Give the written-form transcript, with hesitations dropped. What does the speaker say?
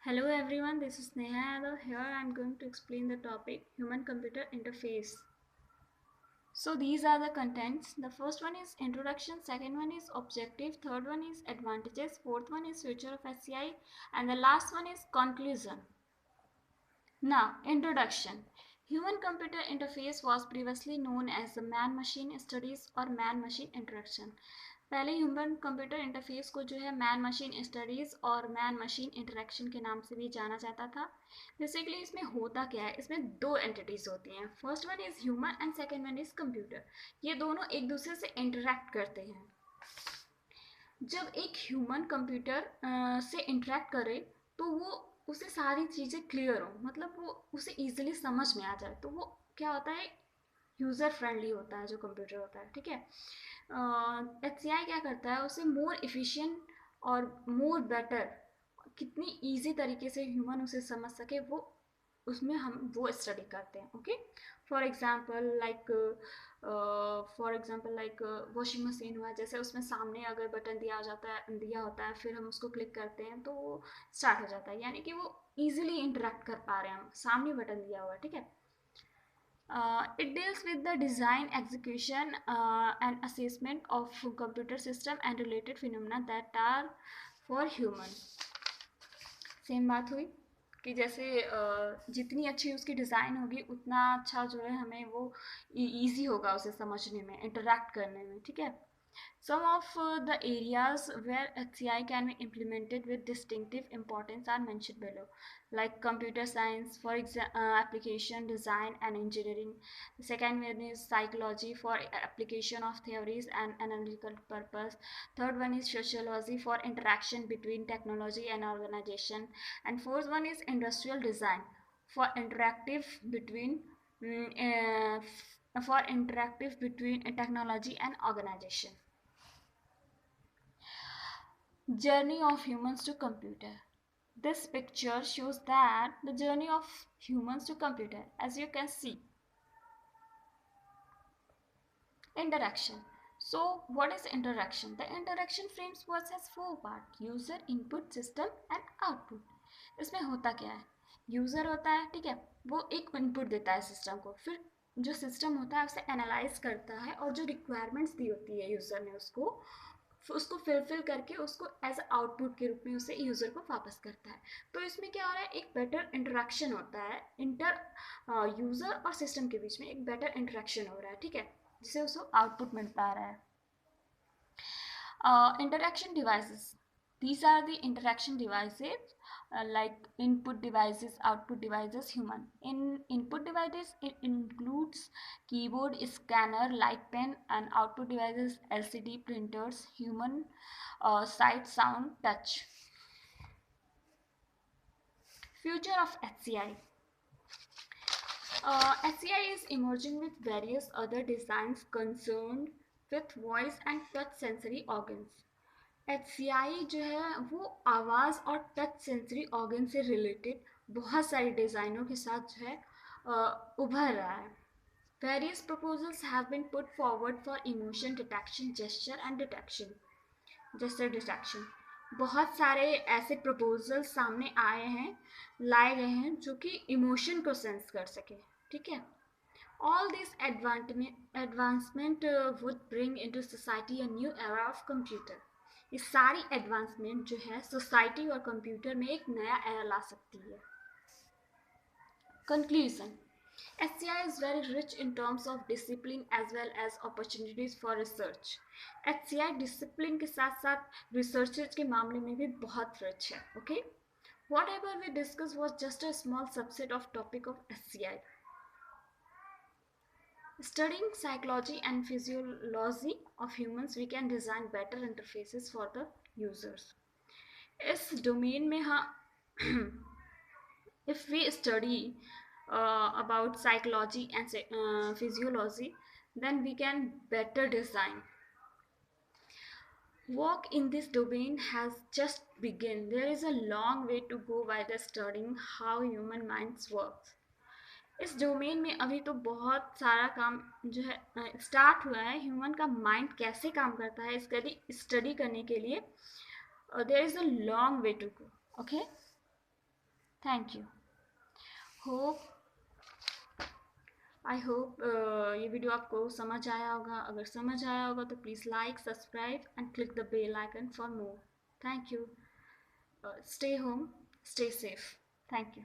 Hello everyone, this is Neha Yadav. Here I am going to explain the topic human-computer interface. So these are the contents. The first one is introduction, second one is objective, third one is advantages, fourth one is future of SCI, and the last one is conclusion. Now, introduction. Human-computer interface was previously known as the man-machine studies or man-machine interaction. पहले human computer interface को जो है man machine studies और man machine interaction के नाम से भी जाना जाता था. बेसिकली इसमें होता क्या है, इसमें दो एंटिटीज़ होती हैं. First one is human and second one is computer. ये दोनों एक दूसरे से इंटरेक्ट करते हैं. जब एक ह्यूमन कंप्यूटर से इंटरेक्ट करे तो वो उसे सारी चीज़ें क्लियर हो, मतलब वो उसे ईजिली समझ में आ जाए. तो वो क्या होता है, यूज़र फ्रेंडली होता है जो कंप्यूटर होता है. ठीक है. HCI क्या करता है, उसे मोर इफ़िशिएंट और मोर बेटर कितनी ईजी तरीके से ह्यूमन उसे समझ सके वो उसमें हम वो स्टडी करते हैं. Okay. For example like washing machine हुआ, जैसे उसमें सामने अगर बटन दिया होता है, फिर हम उसको क्लिक करते हैं तो वो स्टार्ट हो जाता है, यानी कि वो ईजिली इंटरेक्ट कर पा रहे हैं, हम सामने बटन दिया हुआ है. ठीक है. It deals with the design, execution, and assessment of computer system and related phenomena that are for human. Same बात हुई कि जैसे जितनी अच्छी उसकी डिज़ाइन होगी उतना अच्छा जो है हमें वो ईजी होगा उसे समझने में, इंटरेक्ट करने में. ठीक है. Some of the areas where HCI can be implemented with distinctive importance are mentioned below, like computer science for application, design and engineering. The second one is psychology for application of theories and analytical purpose. Third one is sociology for interaction between technology and organization. And fourth one is industrial design for interactive between technology and organization. Journey of humans to computer. This picture shows that the journey of humans to computer, as you can see. Interaction. So what is interaction? The interaction frames works as four parts: user, input, system and output. इसमें होता क्या है, user होता है. ठीक है. वो एक इनपुट देता है सिस्टम को, फिर जो सिस्टम होता है उसे एनालाइज करता है और जो रिक्वायरमेंट्स दी होती है यूज़र ने उसको फिलफिल करके उसको एज आउटपुट के रूप में उसे यूज़र को वापस करता है. तो इसमें क्या हो रहा है, एक बेटर इंटरेक्शन होता है यूज़र और सिस्टम के बीच में, एक बेटर इंटरेक्शन हो रहा है. ठीक है. जिससे उसको आउटपुट मिल पा रहा है. Interaction devices. These are the interaction devices like input devices, output devices, human. In input devices, it includes keyboard, scanner, light pen, and output devices, LCD printers, human, sight, sound, touch. Future of HCI. HCI is emerging with various other designs concerned with voice and touch sensory organs. HCI जो है वो आवाज़ और touch sensory organ से related बहुत सारी डिज़ाइनों के साथ जो है उभर रहा है. Various proposals have been put forward for emotion detection, gesture detection. बहुत सारे ऐसे प्रपोजल्स सामने आए हैं, लाए गए हैं जो कि इमोशन को सेंस कर सके. ठीक है. All this advancement would bring into society a new era of computer. ये सारी एडवांसमेंट जो है सोसाइटी और कंप्यूटर में एक नया एरा ला सकती है. Conclusion. HCI is very rich in terms of discipline as well as opportunities for research. HCI discipline के साथ साथ रिसर्चेज के मामले में भी बहुत रिच है. Okay. Whatever we discussed was just a small subset of topic of HCI. Studying psychology and physiology of humans, we can design better interfaces for the users. इस डोमेन में if we study about psychology and physiology, then we can better design. Work in this domain has just begun. There is a long way to go by the studying how human minds works. इस domain में अभी तो बहुत सारा काम जो है start हुआ है. ह्यूमन का माइंड कैसे काम करता है इसकी स्टडी करने के लिए there is a long way to go. Okay. Thank you. Hope I hope ये वीडियो आपको समझ आया होगा। अगर समझ आया होगा तो please like, subscribe and click the bell icon for more. Thank you. Stay home, stay safe. Thank you.